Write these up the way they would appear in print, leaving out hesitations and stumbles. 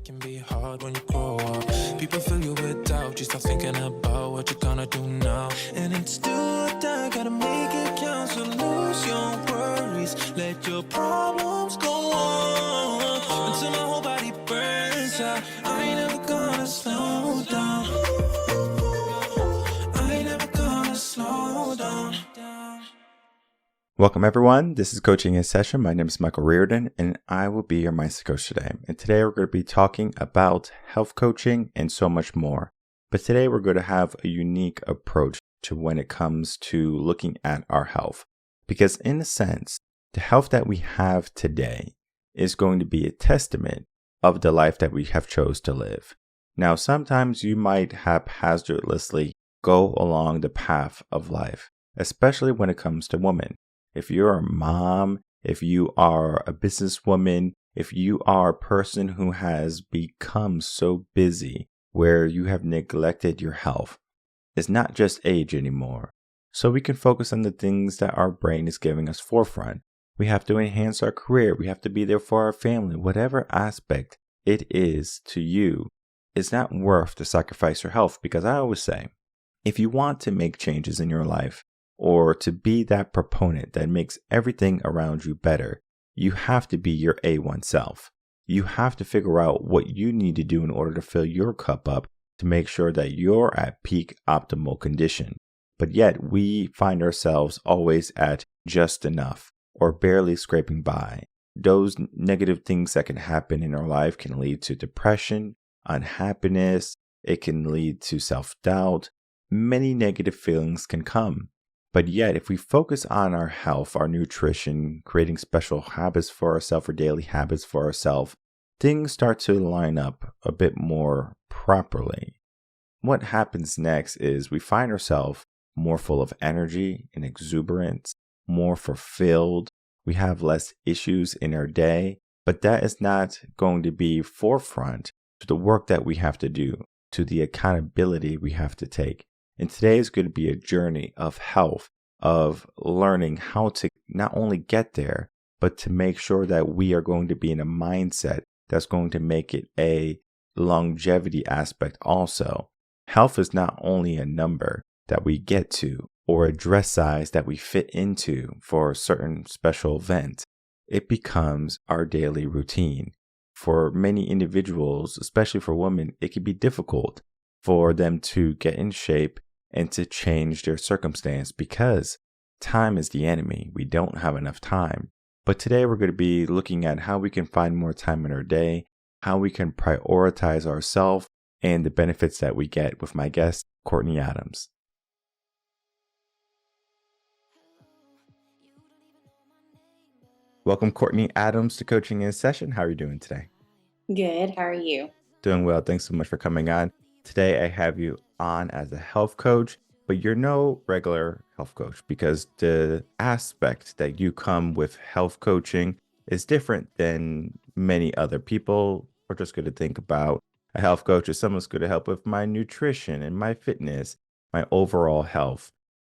Can be hard when you grow up. People fill you with doubt. You start thinking about what you're gonna do now. And it's do or die, gotta make it count. So lose your worries, let your problems go on until my whole body burns out. I ain't never gonna slow down. I ain't never gonna slow down. Welcome everyone, this is Coaching in Session. My name is Michael Rearden and I will be your mindset coach today. And today we're going to be talking about health coaching and so much more. But today we're going to have a unique approach to when it comes to looking at our health. Because in a sense, the health that we have today is going to be a testament of the life that we have chose to live. Now, sometimes you might haphazardly go along the path of life, especially when it comes to women. If you're a mom, if you are a businesswoman, if you are a person who has become so busy where you have neglected your health, it's not just age anymore. So we can focus on the things that our brain is giving us forefront. We have to enhance our career. We have to be there for our family. Whatever aspect it is to you, it's not worth to sacrifice your health, because I always say, if you want to make changes in your life, or to be that proponent that makes everything around you better, you have to be your A1 self. You have to figure out what you need to do in order to fill your cup up to make sure that you're at peak optimal condition. But yet we find ourselves always at just enough or barely scraping by. Those negative things that can happen in our life can lead to depression, unhappiness. It can lead to self-doubt. Many negative feelings can come. But yet, if we focus on our health, our nutrition, creating special habits for ourselves or daily habits for ourselves, things start to line up a bit more properly. What happens next is we find ourselves more full of energy and exuberance, more fulfilled. We have less issues in our day, but that is not going to be forefront to the work that we have to do, to the accountability we have to take. And today is going to be a journey of health, of learning how to not only get there, but to make sure that we are going to be in a mindset that's going to make it a longevity aspect also. Health is not only a number that we get to or a dress size that we fit into for a certain special event. It becomes our daily routine. For many individuals, especially for women, it can be difficult for them to get in shape and to change their circumstance because time is the enemy. We don't have enough time. But today we're going to be looking at how we can find more time in our day, how we can prioritize ourselves, and the benefits that we get with my guest, Courtney Adams. Welcome, Courtney Adams, to Coaching in Session. How are you doing today? Good. How are you? Doing well. Thanks so much for coming on. Today, I have you on as a health coach, but you're no regular health coach because the aspect that you come with health coaching is different than many other people. We're just going to think about a health coach as someone's going to help with my nutrition and my fitness, my overall health.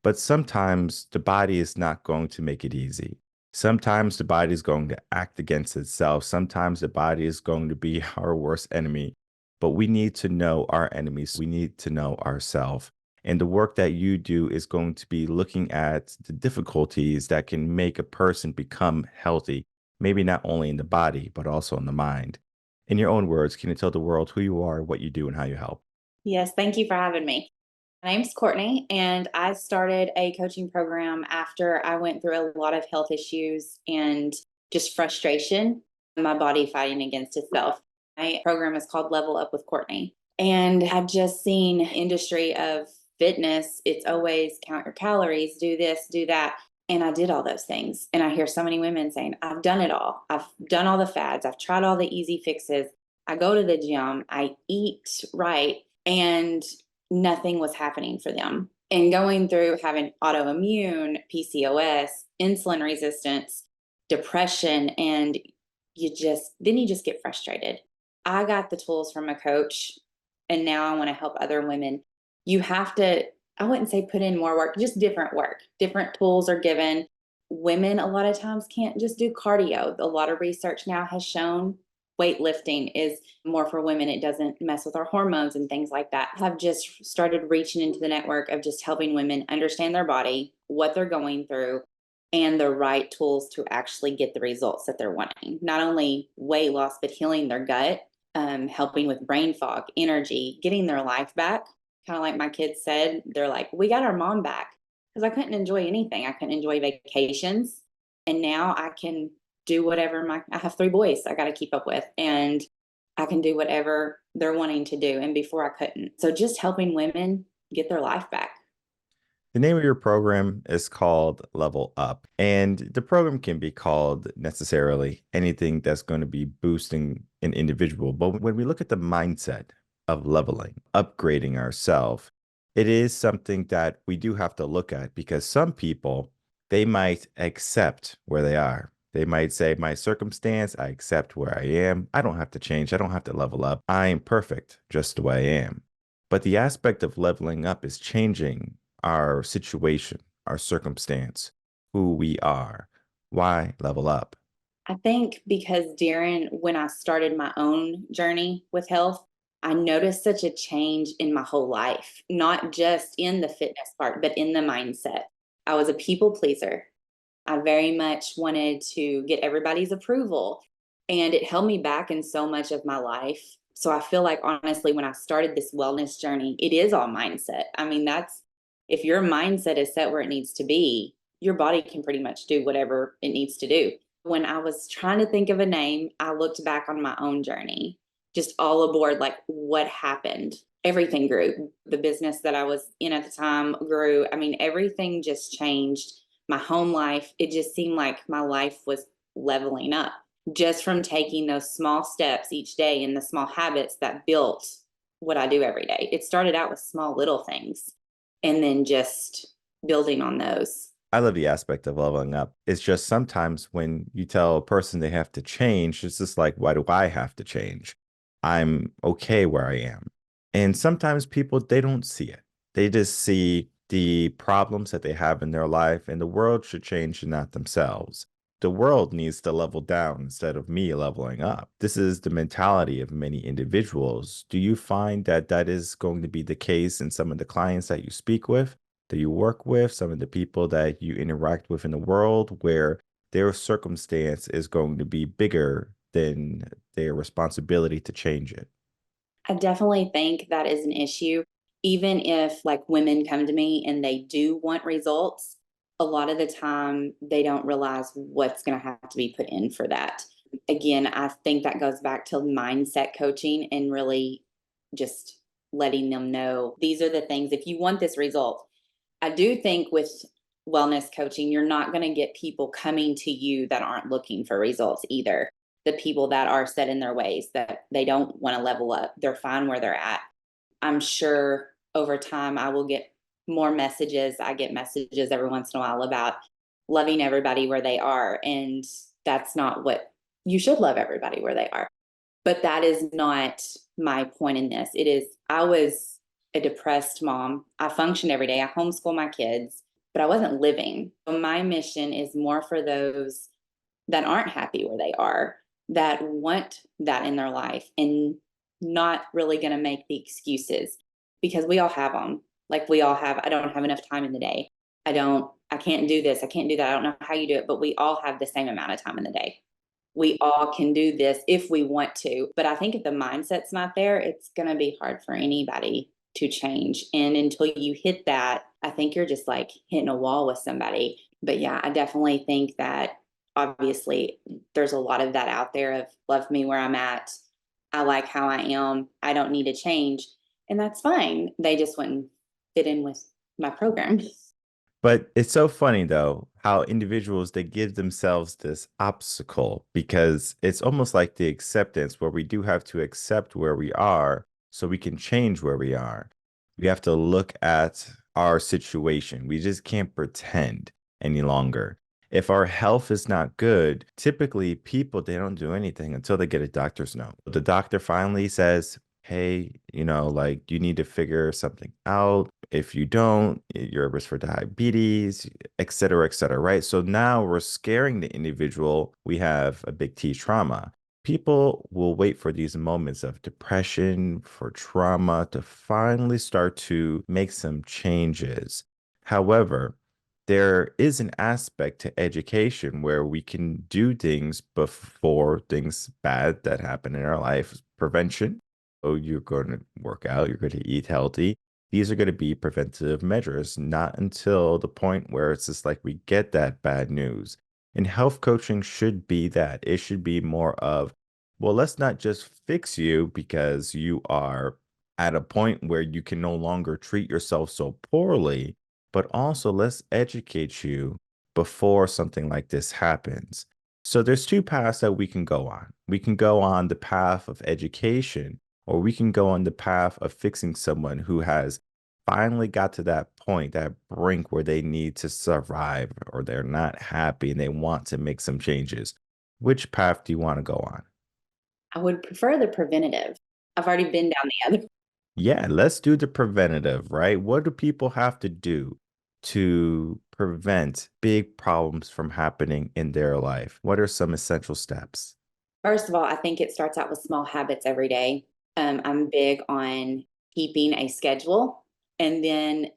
But sometimes the body is not going to make it easy. Sometimes the body is going to act against itself. Sometimes the body is going to be our worst enemy. But we need to know our enemies. We need to know ourselves. And the work that you do is going to be looking at the difficulties that can make a person become healthy, maybe not only in the body, but also in the mind. In your own words, can you tell the world who you are, what you do, and how you help? Yes, thank you for having me. My name's Courtney, and I started a coaching program after I went through a lot of health issues and just frustration, my body fighting against itself. My program is called Level Up with Courtney. And I've just seen industry of fitness. It's always count your calories, do this, do that. And I did all those things. And I hear so many women saying, I've done it all. I've done all the fads. I've tried all the easy fixes. I go to the gym. I eat right. And nothing was happening for them. And going through having autoimmune, PCOS, insulin resistance, depression, and you just get frustrated. I got the tools from a coach, and now I want to help other women. You have to, I wouldn't say put in more work, just different work. Different tools are given. Women a lot of times can't just do cardio. A lot of research now has shown weightlifting is more for women. It doesn't mess with our hormones and things like that. Have just started reaching into the network of just helping women understand their body, what they're going through, and the right tools to actually get the results that they're wanting. Not only weight loss, but healing their gut, helping with brain fog, energy, getting their life back. Kind of like my kids said, they're like, we got our mom back, because I couldn't enjoy anything. I couldn't enjoy vacations. And now I can do whatever I have 3 boys I got to keep up with, and I can do whatever they're wanting to do. And before I couldn't. So just helping women get their life back. The name of your program is called Level Up, and the program can be called necessarily anything that's going to be boosting an individual. But when we look at the mindset of leveling, upgrading ourselves, it is something that we do have to look at, because some people, they might accept where they are. They might say, my circumstance, I accept where I am. I don't have to change. I don't have to level up. I am perfect just the way I am. But the aspect of leveling up is changing our situation, our circumstance, who we are. Why level up? I think because when I started my own journey with health, I noticed such a change in my whole life, not just in the fitness part, but in the mindset. I was a people pleaser. I very much wanted to get everybody's approval, and it held me back in so much of my life. So I feel like, honestly, when I started this wellness journey, it is all mindset. I mean, if your mindset is set where it needs to be, your body can pretty much do whatever it needs to do. When I was trying to think of a name, I looked back on my own journey, just all aboard, like what happened. Everything grew. The business that I was in at the time grew. I mean, everything just changed. My home life, it just seemed like my life was leveling up just from taking those small steps each day and the small habits that built what I do every day. It started out with small little things and then just building on those. I love the aspect of leveling up. It's just sometimes when you tell a person they have to change, it's just like, why do I have to change? I'm okay where I am. And sometimes people, they don't see it. They just see the problems that they have in their life, and the world should change and not themselves. The world needs to level down instead of me leveling up. This is the mentality of many individuals. Do you find that that is going to be the case in some of the clients that you speak with, that you work with, some of the people that you interact with in the world, where their circumstance is going to be bigger than their responsibility to change it? I definitely think that is an issue. Even if like women come to me and they do want results, a lot of the time they don't realize what's going to have to be put in for that. Again, I think that goes back to mindset coaching and really just letting them know these are the things. If you want this result, I do think with wellness coaching, you're not going to get people coming to you that aren't looking for results either. The people that are set in their ways, that they don't want to level up, they're fine where they're at. I'm sure over time I will get more messages. I get messages every once in a while about loving everybody where they are. And that's not what you should. Love everybody where they are. But that is not my point in this. It is, I was a depressed mom. I functioned every day. I homeschool my kids, but I wasn't living. So my mission is more for those that aren't happy where they are, that want that in their life, and not really going to make the excuses, because we all have them. Like we all have, I don't have enough time in the day. I can't do this. I can't do that. I don't know how you do it, but we all have the same amount of time in the day. We all can do this if we want to. But I think if the mindset's not there, it's going to be hard for anybody to change. And until you hit that, I think you're just like hitting a wall with somebody. But yeah, I definitely think that obviously there's a lot of that out there of love me where I'm at. I like how I am. I don't need to change. And that's fine. They just wouldn't fit in with my program. But it's so funny, though, how individuals, they give themselves this obstacle, because it's almost like the acceptance, where we do have to accept where we are so we can change where we are. We have to look at our situation. We just can't pretend any longer. If our health is not good, typically people, they don't do anything until they get a doctor's note. The doctor finally says, hey, like you need to figure something out. If you don't, you're at risk for diabetes, et cetera, right? So now we're scaring the individual. We have a big T trauma. People will wait for these moments of depression, for trauma to finally start to make some changes. However, there is an aspect to education where we can do things before things bad that happen in our life. Prevention. Oh, you're going to work out, you're going to eat healthy. These are going to be preventative measures, not until the point where it's just like we get that bad news. And health coaching should be that. It should be more of, well, let's not just fix you because you are at a point where you can no longer treat yourself so poorly, but also let's educate you before something like this happens. So there's two paths that we can go on. We can go on the path of education, or we can go on the path of fixing someone who has finally got to that point, that brink where they need to survive or they're not happy and they want to make some changes. Which path do you want to go on? I would prefer the preventative. I've already been down the other. Yeah, let's do the preventative, right? What do people have to do to prevent big problems from happening in their life? What are some essential steps? First of all, I think it starts out with small habits every day. I'm big on keeping a schedule, and then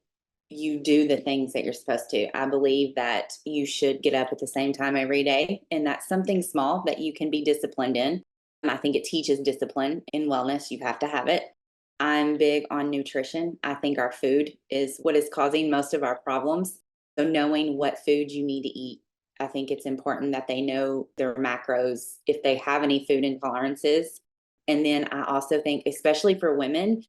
you do the things that you're supposed to. I believe that you should get up at the same time every day, and that's something small that you can be disciplined in. I think it teaches discipline in wellness. You have to have it. I'm big on nutrition. I think our food is what is causing most of our problems. So, knowing what food you need to eat, I think it's important that they know their macros if they have any food intolerances. And then I also think, especially for women,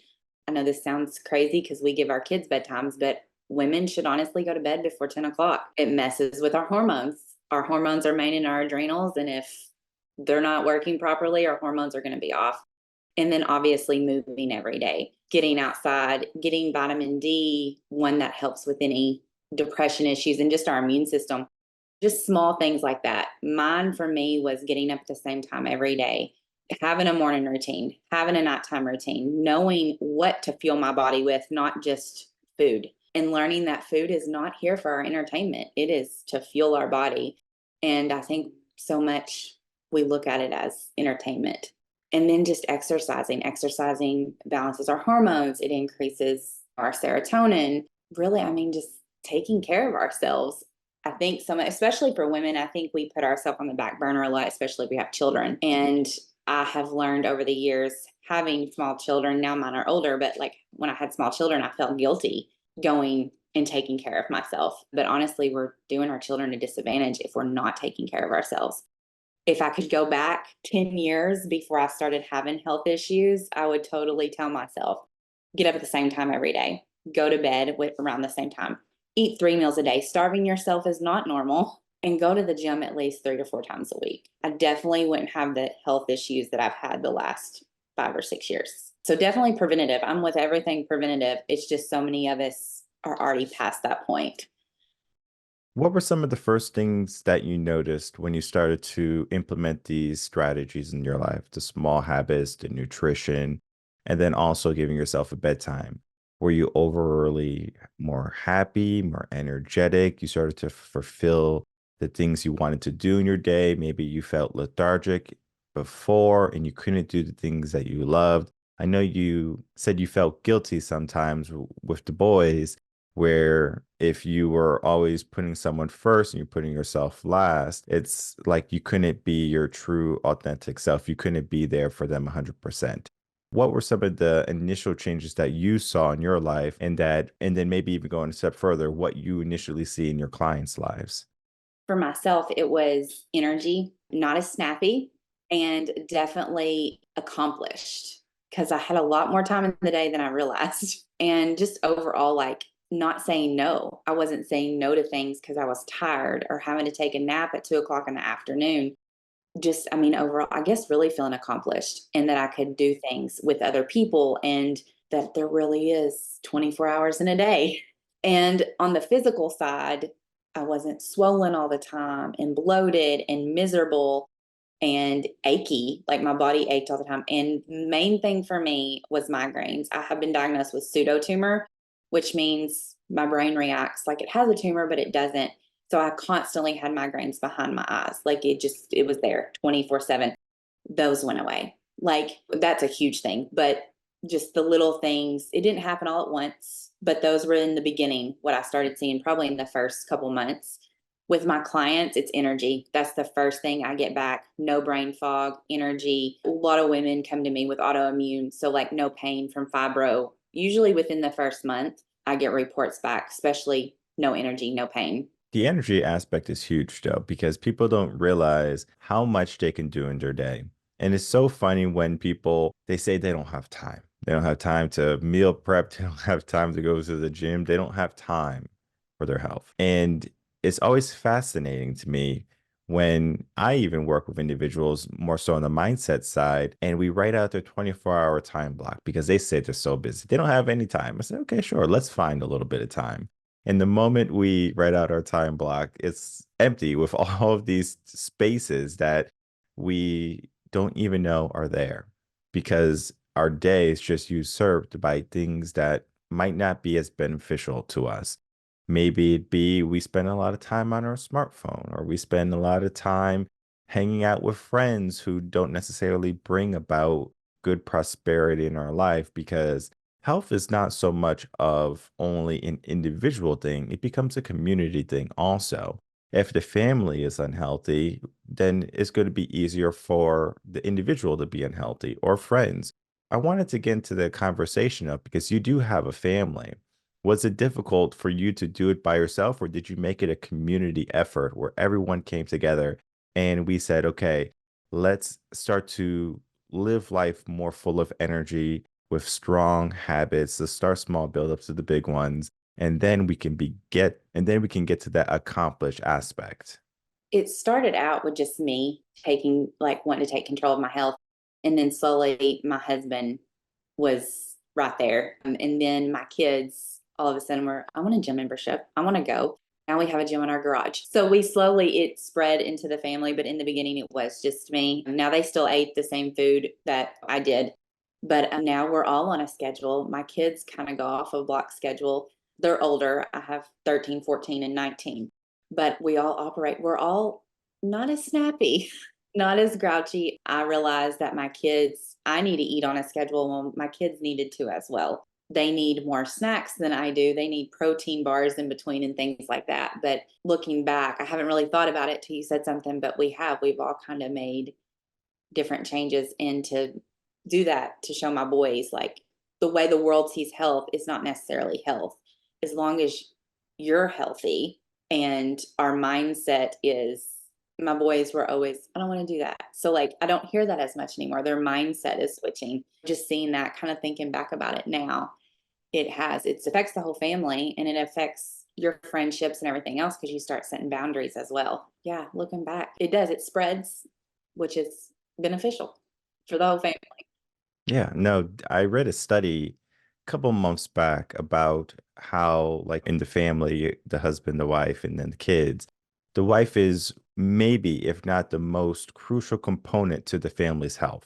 I know this sounds crazy because we give our kids bedtimes, but women should honestly go to bed before 10 o'clock. It messes with our hormones. Our hormones are made in our adrenals. And if they're not working properly, our hormones are going to be off. And then obviously moving every day, getting outside, getting vitamin D, one that helps with any depression issues and just our immune system. Just small things like that. Mine for me was getting up at the same time every day, having a morning routine, having a nighttime routine, knowing what to fuel my body with, not just food, and learning that food is not here for our entertainment. It is to fuel our body. And I think so much we look at it as entertainment. And then just exercising. Exercising balances our hormones, it increases our serotonin. Really, I mean, just taking care of ourselves. I think some, especially for women, I think we put ourselves on the back burner a lot, especially if we have children. And I have learned over the years having small children, now mine are older, but like when I had small children, I felt guilty going and taking care of myself. But honestly, we're doing our children a disadvantage if we're not taking care of ourselves. If I could go back 10 years before I started having health issues, I would totally tell myself, get up at the same time every day, go to bed around the same time, eat 3 meals a day. Starving yourself is not normal, and go to the gym at least 3 to 4 times a week. I definitely wouldn't have the health issues that I've had the last 5 or 6 years. So definitely preventative. I'm with everything preventative. It's just so many of us are already past that point. What were some of the first things that you noticed when you started to implement these strategies in your life? The small habits, the nutrition, and then also giving yourself a bedtime. Were you overly more happy, more energetic? You started to fulfill the things you wanted to do in your day. Maybe you felt lethargic before and you couldn't do the things that you loved. I know you said you felt guilty sometimes with the boys, where if you were always putting someone first and you're putting yourself last, it's like you couldn't be your true authentic self. You couldn't be there for them 100%. What were some of the initial changes that you saw in your life, and then maybe even going a step further, what you initially see in your clients' lives? For myself, it was energy, not as snappy, and definitely accomplished because I had a lot more time in the day than I realized. And just overall, like not saying no. I wasn't saying no to things because I was tired or having to take a nap at 2 o'clock in the afternoon. Just, I mean, overall, I guess really feeling accomplished and that I could do things with other people and that there really is 24 hours in a day. And on the physical side, I wasn't swollen all the time and bloated and miserable and achy, like my body ached all the time. And main thing for me was migraines. I have been diagnosed with pseudotumor, which means my brain reacts like it has a tumor, but it doesn't. So I constantly had migraines behind my eyes. Like it was there 24/7. those went away. Like, that's a huge thing, but just the little things, it didn't happen all at once, but those were in the beginning, what I started seeing probably in the first couple months. With my clients, it's energy. That's the first thing I get back. No brain fog, energy. A lot of women come to me with autoimmune, so like no pain from fibro. Usually within the first month, I get reports back, especially no energy, no pain. The energy aspect is huge though, because people don't realize how much they can do in their day. And it's so funny when people they say they don't have time. They don't have time to meal prep, they don't have time to go to the gym, they don't have time for their health. And it's always fascinating to me when I even work with individuals more so on the mindset side, and we write out their 24-hour time block because they say they're so busy. They don't have any time. I say, okay, sure, let's find a little bit of time. And the moment we write out our time block, it's empty with all of these spaces that we don't even know are there because our day is just usurped by things that might not be as beneficial to us. Maybe it be we spend a lot of time on our smartphone, or we spend a lot of time hanging out with friends who don't necessarily bring about good prosperity in our life because health is not so much of only an individual thing, it becomes a community thing also. If the family is unhealthy, then it's going to be easier for the individual to be unhealthy or friends. I wanted to get into the conversation of because you do have a family. Was it difficult for you to do it by yourself, or did you make it a community effort where everyone came together and we said, okay, let's start to live life more full of energy with strong habits, to start small, build up to the big ones, and then we can get to that accomplished aspect. It started out with just me taking, like, wanting to take control of my health. And then slowly my husband was right there. And then my kids, all of a sudden, were, I want a gym membership. I want to go. Now we have a gym in our garage. So we slowly, it spread into the family. But in the beginning, it was just me. Now they still ate the same food that I did. But now we're all on a schedule. My kids kind of go off a block schedule. They're older. I have 13, 14, and 19. But we all operate, we're all not as snappy, not as grouchy. I realized that my kids, I need to eat on a schedule. Well, my kids needed to as well. They need more snacks than I do. They need protein bars in between and things like that. But looking back, I haven't really thought about it till you said something, but we've all kind of made different changes and to do that to show my boys like the way the world sees health is not necessarily health. As long as you're healthy and our mindset is, my boys were always, I don't want to do that. So like I don't hear that as much anymore. Their mindset is switching. Just seeing that, kind of thinking back about it now, it affects the whole family and it affects your friendships and everything else because you start setting boundaries as well. Yeah, looking back, it does. It spreads, which is beneficial for the whole family. Yeah, no, I read a study a couple months back about how, like in the family, the husband, the wife, and then the kids, the wife is maybe, if not the most crucial component to the family's health.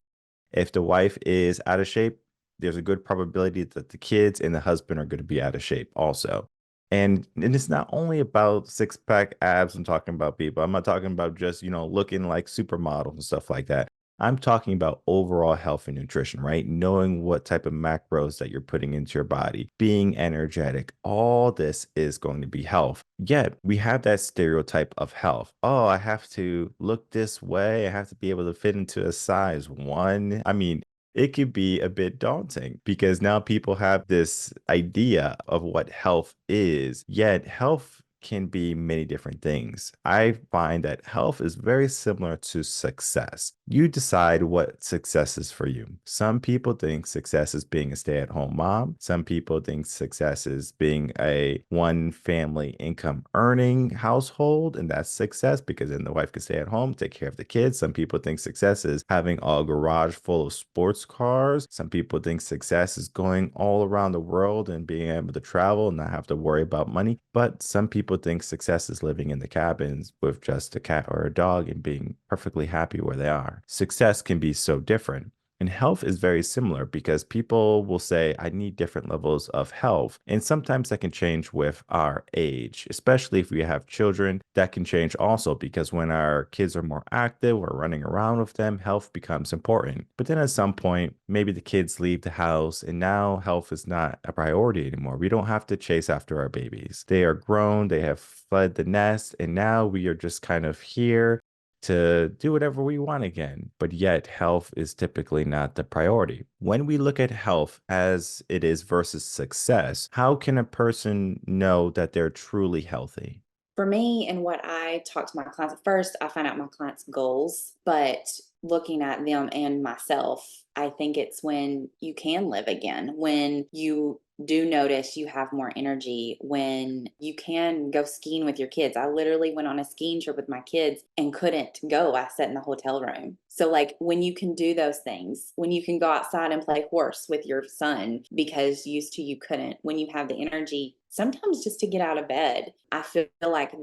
If the wife is out of shape, there's a good probability that the kids and the husband are going to be out of shape also. And it's not only about six pack abs I'm talking about, people. I'm not talking about just, looking like supermodels and stuff like that. I'm talking about overall health and nutrition, right? Knowing what type of macros that you're putting into your body, being energetic, all this is going to be health. Yet we have that stereotype of health. Oh, I have to look this way. I have to be able to fit into a size one. I mean, it could be a bit daunting because now people have this idea of what health is, yet health can be many different things. I find that health is very similar to success. You decide what success is for you. Some people think success is being a stay-at-home mom. Some people think success is being a one family income earning household, and that's success because then the wife can stay at home, take care of the kids. Some people think success is having a garage full of sports cars. Some people think success is going all around the world and being able to travel and not have to worry about money. But some people think success is living in the cabins with just a cat or a dog and being perfectly happy where they are. Success can be so different. And health is very similar because people will say, I need different levels of health. And sometimes that can change with our age, especially if we have children. That can change also because when our kids are more active, we're running around with them, health becomes important. But then at some point, maybe the kids leave the house and now health is not a priority anymore. We don't have to chase after our babies. They are grown, they have fled the nest, and now we are just kind of here to do whatever we want again, but yet health is typically not the priority. When we look at health as it is versus success, how can a person know that they're truly healthy? For me and what I talk to my clients at first, I find out my clients' goals, but looking at them and myself, I think it's when you can live again, when you do notice you have more energy, when you can go skiing with your kids. I literally went on a skiing trip with my kids and couldn't go. I sat in the hotel room. So, like, when you can do those things, when you can go outside and play horse with your son because used to you couldn't, when you have the energy, sometimes just to get out of bed, I feel like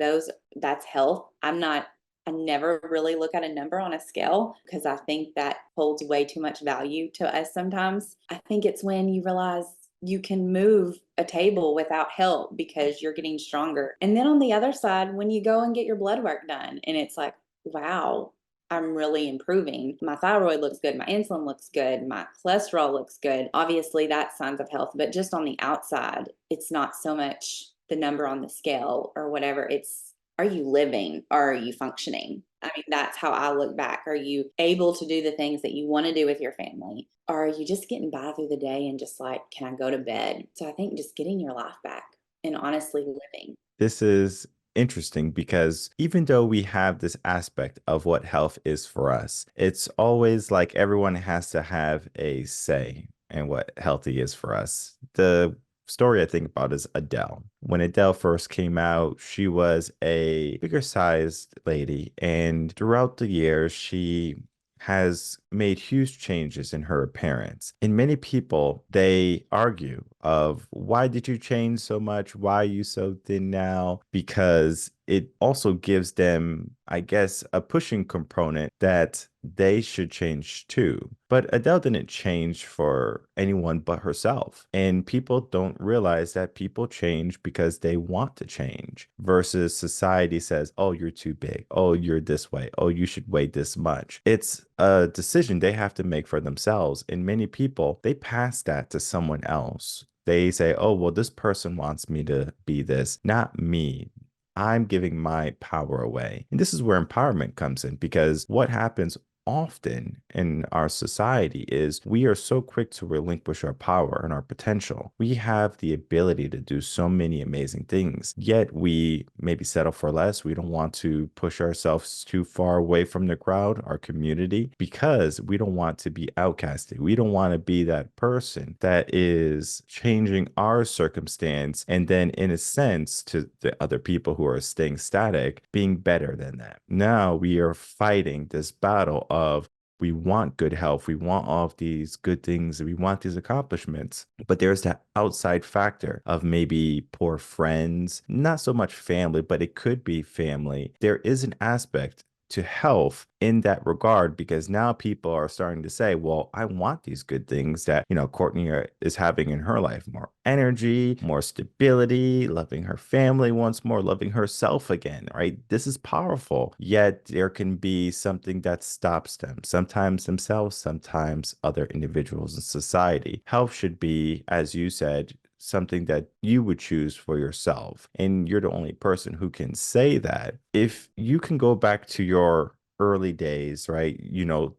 that's health. I never really look at a number on a scale because I think that holds way too much value to us sometimes. I think it's when you realize you can move a table without help because you're getting stronger. And then on the other side, when you go and get your blood work done, and it's like, wow, I'm really improving. My thyroid looks good. My insulin looks good. My cholesterol looks good. Obviously, that's signs of health, but just on the outside, it's not so much the number on the scale or whatever. It's, are you living or are you functioning? I mean, that's how I look back. Are you able to do the things that you want to do with your family? Or are you just getting by through the day and just like, can I go to bed? So I think just getting your life back and honestly living. This is interesting because even though we have this aspect of what health is for us, it's always like everyone has to have a say in what healthy is for us. The story I think about is Adele. When Adele first came out, she was a bigger sized lady, and throughout the years, she has made huge changes in her appearance. And many people, they argue of why did you change so much? Why are you so thin now? Because it also gives them, I guess, a pushing component that they should change too. But Adele didn't change for anyone but herself. And people don't realize that people change because they want to change versus society says, oh, you're too big. Oh, you're this way. Oh, you should weigh this much. It's a decision they have to make for themselves. And many people, they pass that to someone else. They say, oh, well, this person wants me to be this, not me. I'm giving my power away. And this is where empowerment comes in because what happens often in our society is we are so quick to relinquish our power and our potential. We have the ability to do so many amazing things, yet we maybe settle for less. We don't want to push ourselves too far away from the crowd, our community, because we don't want to be outcasted. We don't want to be that person that is changing our circumstance and then, in a sense, to the other people who are staying static, being better than that. Now we are fighting this battle of we want good health, we want all of these good things, we want these accomplishments, but there's that outside factor of maybe poor friends, not so much family, but it could be family. There is an aspect to health in that regard because now people are starting to say, well, I want these good things that, Courtney is having in her life, more energy, more stability, loving her family once more, loving herself again, right? This is powerful. Yet there can be something that stops them, sometimes themselves, sometimes other individuals in society. Health should be, as you said, something that you would choose for yourself. And you're the only person who can say that. If you can go back to your early days, right?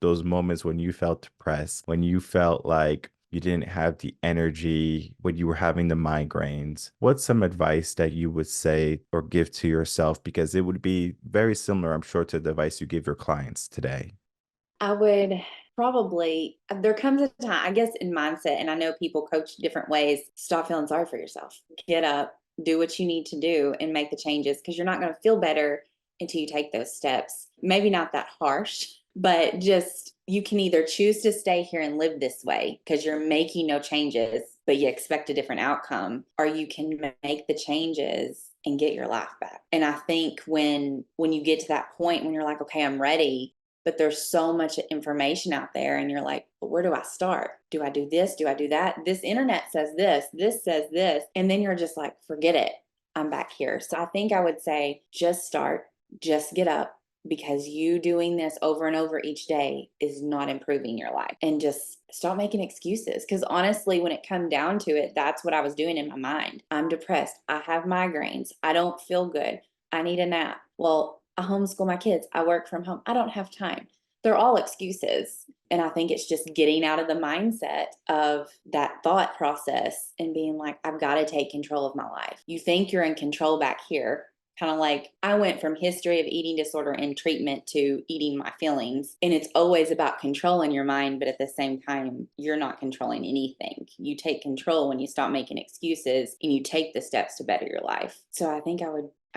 Those moments when you felt depressed, when you felt like you didn't have the energy, when you were having the migraines, what's some advice that you would say or give to yourself? Because it would be very similar, I'm sure, to the advice you give your clients today. I would probably, there comes a time, I guess, in mindset, and I know people coach different ways. Stop feeling sorry for yourself. Get up, do what you need to do, and make the changes because you're not going to feel better until you take those steps. Maybe not that harsh, but just you can either choose to stay here and live this way because you're making no changes, but you expect a different outcome, or you can make the changes and get your life back. And I think when you get to that point when you're like, okay, I'm ready, but there's so much information out there and you're like, well, where do I start? Do I do this? Do I do that? This internet says this says this. And then you're just like, forget it. I'm back here. So I think I would say just start, just get up, because you doing this over and over each day is not improving your life, and just stop making excuses. Because honestly, when it come down to it, that's what I was doing in my mind. I'm depressed. I have migraines. I don't feel good. I need a nap. Well, I homeschool my kids. I work from home. I don't have time. They're all excuses. And I think it's just getting out of the mindset of that thought process and being like, I've got to take control of my life. You think you're in control back here. Kind of like I went from history of eating disorder and treatment to eating my feelings. And it's always about controlling your mind, but at the same time, you're not controlling anything. You take control when you stop making excuses and you take the steps to better your life. So I think I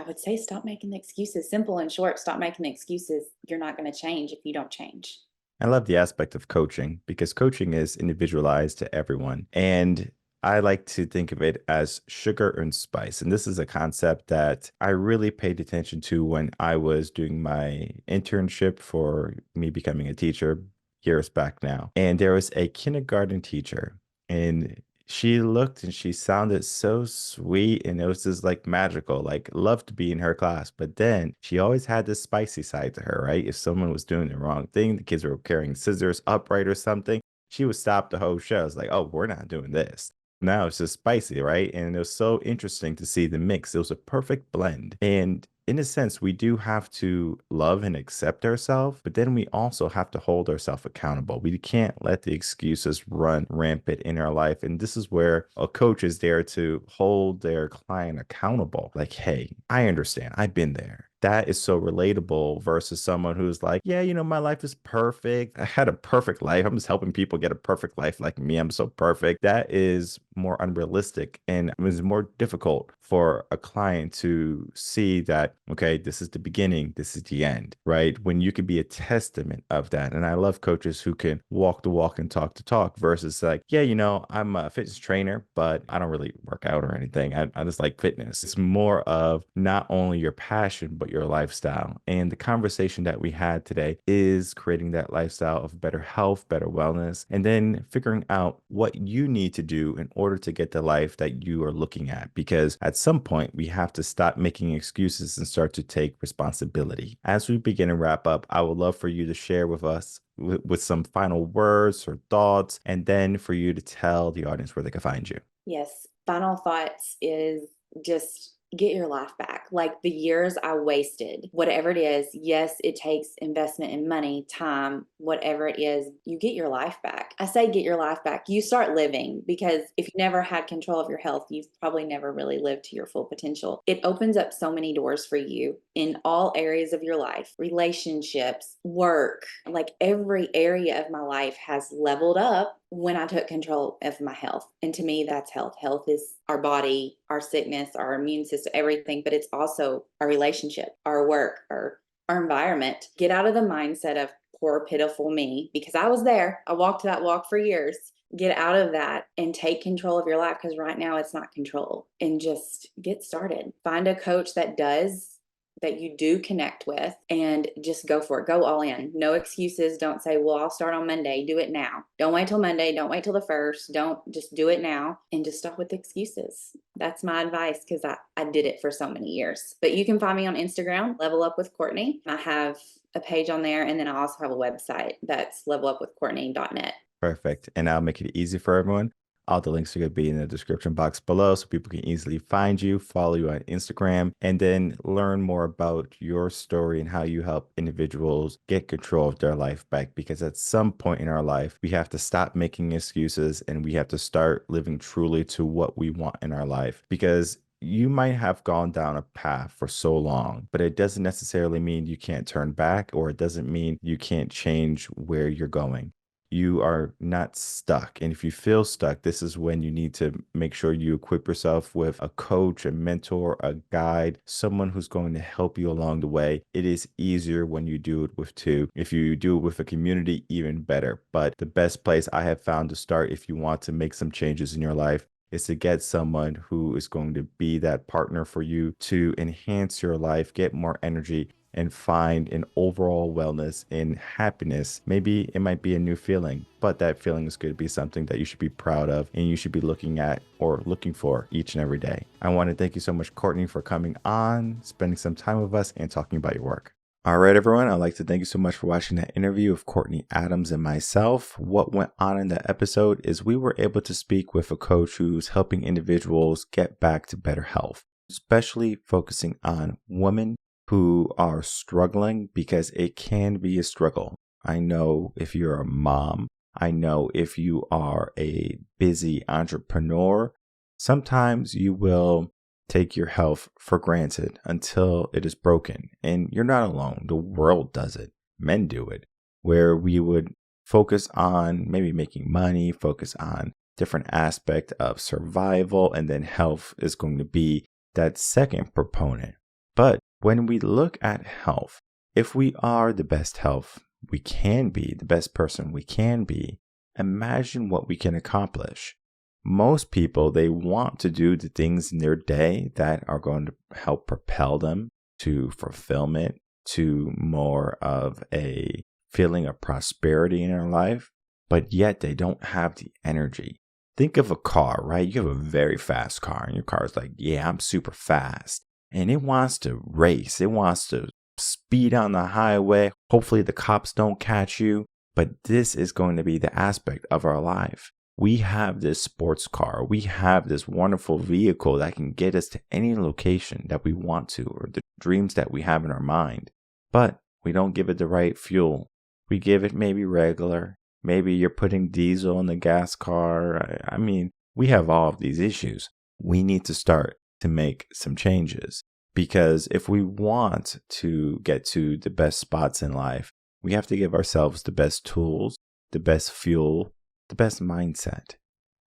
would say stop making the excuses. Simple and short, stop making the excuses. You're not going to change if you don't change. I love the aspect of coaching because coaching is individualized to everyone. And I like to think of it as sugar and spice. And this is a concept that I really paid attention to when I was doing my internship for me becoming a teacher years back now. And there was a kindergarten teacher, and she looked and she sounded so sweet, and it was just like magical, like loved to be in her class. But then she always had this spicy side to her, right? If someone was doing the wrong thing, the kids were carrying scissors upright or something, she would stop the whole show. It's like, oh, we're not doing this. Now it's just spicy, right? And it was so interesting to see the mix. It was a perfect blend. And in a sense, we do have to love and accept ourselves, but then we also have to hold ourselves accountable. We can't let the excuses run rampant in our life. And this is where a coach is there to hold their client accountable. Like, hey, I understand. I've been there. That is so relatable versus someone who's like, yeah, my life is perfect. I had a perfect life. I'm just helping people get a perfect life like me. I'm so perfect. That is more unrealistic, and it was more difficult for a client to see that, okay, this is the beginning, this is the end, right? When you can be a testament of that. And I love coaches who can walk the walk and talk the talk versus like, yeah, I'm a fitness trainer, but I don't really work out or anything. I just like fitness. It's more of not only your passion, but your lifestyle. And the conversation that we had today is creating that lifestyle of better health, better wellness, and then figuring out what you need to do in order to get the life that you are looking at. Because at some point, we have to stop making excuses and start to take responsibility. As we begin to wrap up, I would love for you to share with us with some final words or thoughts, and then for you to tell the audience where they can find you. Yes. Final thoughts is just get your life back. Like the years I wasted, whatever it is, yes, it takes investment in money, time, whatever it is, you get your life back. I say get your life back. You start living, because if you never had control of your health, you've probably never really lived to your full potential. It opens up so many doors for you in all areas of your life, relationships, work, like every area of my life has leveled up when I took control of my health. And to me, that's health. Health is our body, our sickness, our immune system, everything, but it's also our relationship, our work, our environment. Get out of the mindset of poor, pitiful me, because I was there. I walked that walk for years. Get out of that and take control of your life, because right now it's not control. And just get started. Find a coach that you do connect with, and just go for it. Go all in. No excuses. Don't say, well, I'll start on Monday. Do it now. Don't wait till Monday. Don't wait till the 1st. Don't, just do it now, and just stop with excuses. That's my advice, because I did it for so many years. But you can find me on Instagram, Level Up with Courtney. I have a page on there, and then I also have a website that's levelupwithcourtney.net. Perfect. And I'll make it easy for everyone. All the links are going to be in the description box below so people can easily find you, follow you on Instagram, and then learn more about your story and how you help individuals get control of their life back. Because at some point in our life, we have to stop making excuses and we have to start living truly to what we want in our life. Because you might have gone down a path for so long, but it doesn't necessarily mean you can't turn back, or it doesn't mean you can't change where you're going. You are not stuck. And if you feel stuck, this is when you need to make sure you equip yourself with a coach, a mentor, a guide, someone who's going to help you along the way. It is easier when you do it with two. If you do it with a community, even better. But the best place I have found to start if you want to make some changes in your life is to get someone who is going to be that partner for you to enhance your life, get more energy, and find an overall wellness and happiness. Maybe it might be a new feeling, but that feeling is going to be something that you should be proud of and you should be looking at or looking for each and every day. I want to thank you so much, Courtney, for coming on, spending some time with us, and talking about your work. All right, everyone, I'd like to thank you so much for watching that interview of Courtney Adams and myself. What went on in that episode is we were able to speak with a coach who's helping individuals get back to better health, especially focusing on women who are struggling, because it can be a struggle. I know if you're a mom, I know if you are a busy entrepreneur, sometimes you will take your health for granted until it is broken. And you're not alone. The world does it. Men do it, where we would focus on maybe making money, focus on different aspect of survival, and then health is going to be that second proponent. But when we look at health, if we are the best health we can be, the best person we can be, imagine what we can accomplish. Most people, they want to do the things in their day that are going to help propel them to fulfillment, to more of a feeling of prosperity in their life, but yet they don't have the energy. Think of a car, right? You have a very fast car and your car is like, yeah, I'm super fast. And it wants to race. It wants to speed on the highway. Hopefully the cops don't catch you. But this is going to be the aspect of our life. We have this sports car. We have this wonderful vehicle that can get us to any location that we want to, or the dreams that we have in our mind. But we don't give it the right fuel. We give it maybe regular. Maybe you're putting diesel in the gas car. I mean, we have all of these issues. We need to start to make some changes, because if we want to get to the best spots in life, we have to give ourselves the best tools, the best fuel, the best mindset.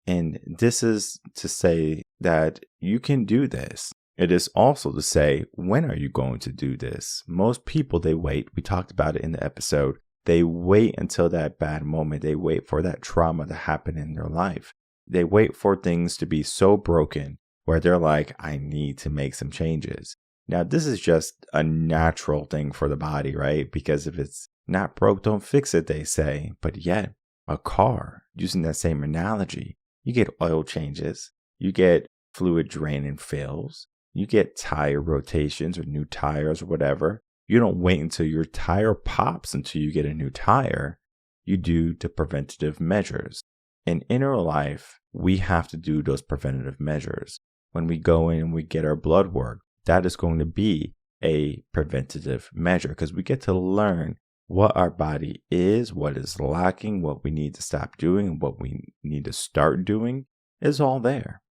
And this is to say that you can do this. It is also to say, when are you going to do this? Most people, they wait. We talked about it in the episode. They wait until that bad moment. They wait for that trauma to happen in their life. They wait for things to be so broken where they're like, I need to make some changes. Now, this is just a natural thing for the body, right? Because if it's not broke, don't fix it, they say. But yet, a car, using that same analogy, you get oil changes, you get fluid drain and fills, you get tire rotations or new tires or whatever. You don't wait until your tire pops until you get a new tire. You do the preventative measures. And in our life, we have to do those preventative measures. When we go in and we get our blood work, that is going to be a preventative measure, because we get to learn what our body is, what is lacking, what we need to stop doing, and what we need to start doing is all there.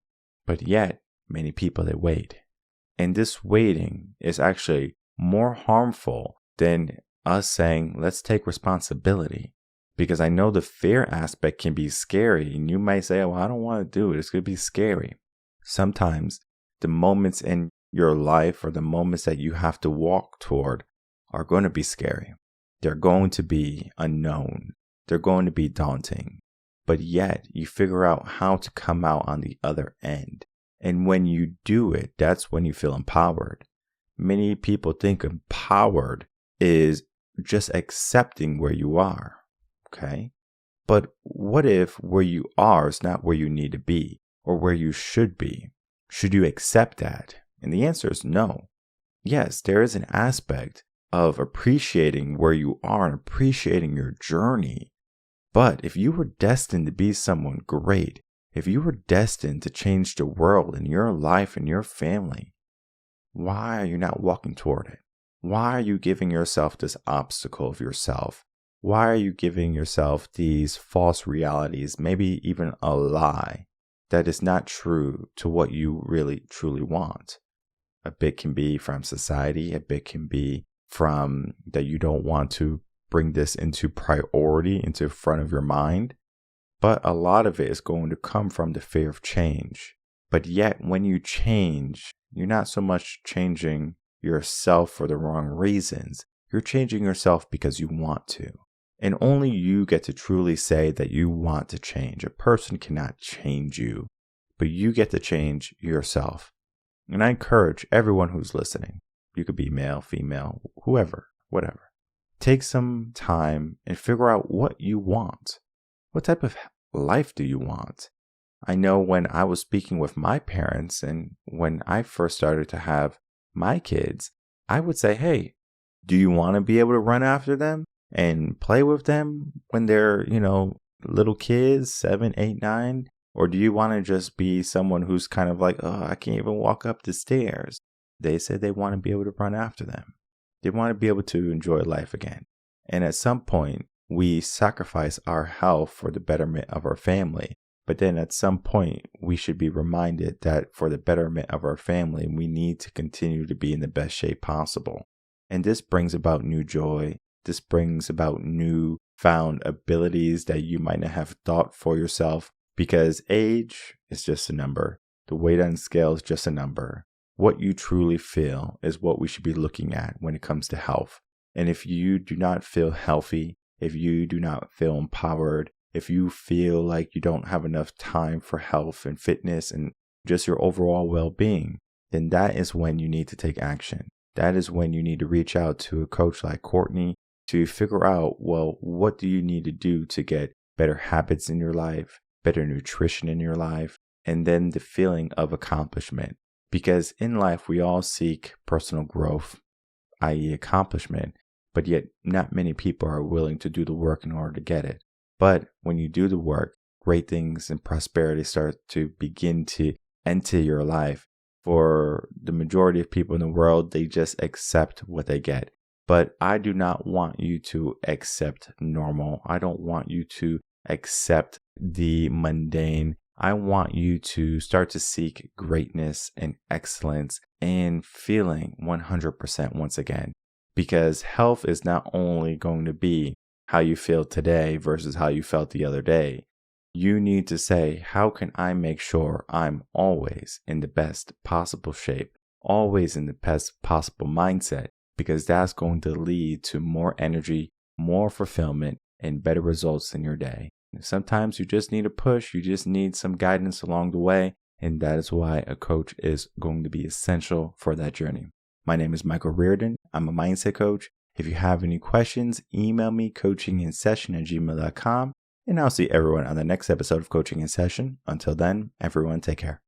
But yet, many people, they wait. And this waiting is actually more harmful than us saying, let's take responsibility. Because I know the fear aspect can be scary, and you might say, well, I don't want to do it. It's going to be scary. Sometimes the moments in your life or the moments that you have to walk toward are going to be scary. They're going to be unknown. They're going to be daunting. But yet you figure out how to come out on the other end. And when you do it, that's when you feel empowered. Many people think empowered is just accepting where you are. Okay? But what if where you are is not where you need to be or where you should be? Should you accept that? And the answer is no. Yes, there is an aspect of appreciating where you are and appreciating your journey. But if you were destined to be someone great, if you were destined to change the world and your life and your family, why are you not walking toward it? Why are you giving yourself this obstacle of yourself? Why are you giving yourself these false realities, maybe even a lie that is not true to what you really truly want? A bit can be from society, a bit can be from that you don't want to bring this into priority, into front of your mind. But a lot of it is going to come from the fear of change. But yet when you change, you're not so much changing yourself for the wrong reasons. You're changing yourself because you want to. And only you get to truly say that you want to change. A person cannot change you, but you get to change yourself. And I encourage everyone who's listening, You could be male, female, whoever, whatever. Take some time and figure out what you want. What type of life do you want? I know when I was speaking with my parents and when I first started to have my kids, I would say, hey, do you want to be able to run after them and play with them when they're, little kids, 7, 8, 9? Or do you want to just be someone who's kind of like, oh, I can't even walk up the stairs? They said they want to be able to run after them. They want to be able to enjoy life again. And at some point, we sacrifice our health for the betterment of our family. But then at some point, we should be reminded that for the betterment of our family, we need to continue to be in the best shape possible. And this brings about new joy. This brings about new found abilities that you might not have thought for yourself, because age is just a number. The weight on the scale is just a number. What you truly feel is what we should be looking at when it comes to health. And if you do not feel healthy, if you do not feel empowered, if you feel like you don't have enough time for health and fitness and just your overall well-being, then that is when you need to take action. That is when you need to reach out to a coach like Courtney to figure out, well, what do you need to do to get better habits in your life, better nutrition in your life, and then the feeling of accomplishment. Because in life, we all seek personal growth, i.e. accomplishment, but yet not many people are willing to do the work in order to get it. But when you do the work, great things and prosperity start to begin to enter your life. For the majority of people in the world, they just accept what they get. But I do not want you to accept normal. I don't want you to accept the mundane. I want you to start to seek greatness and excellence and feeling 100% once again. Because health is not only going to be how you feel today versus how you felt the other day. You need to say, how can I make sure I'm always in the best possible shape, always in the best possible mindset? Because that's going to lead to more energy, more fulfillment, and better results in your day. Sometimes you just need a push. You just need some guidance along the way. And that is why a coach is going to be essential for that journey. My name is Michael Rearden. I'm a mindset coach. If you have any questions, email me coachinginsession@gmail.com. And I'll see everyone on the next episode of Coaching in Session. Until then, everyone take care.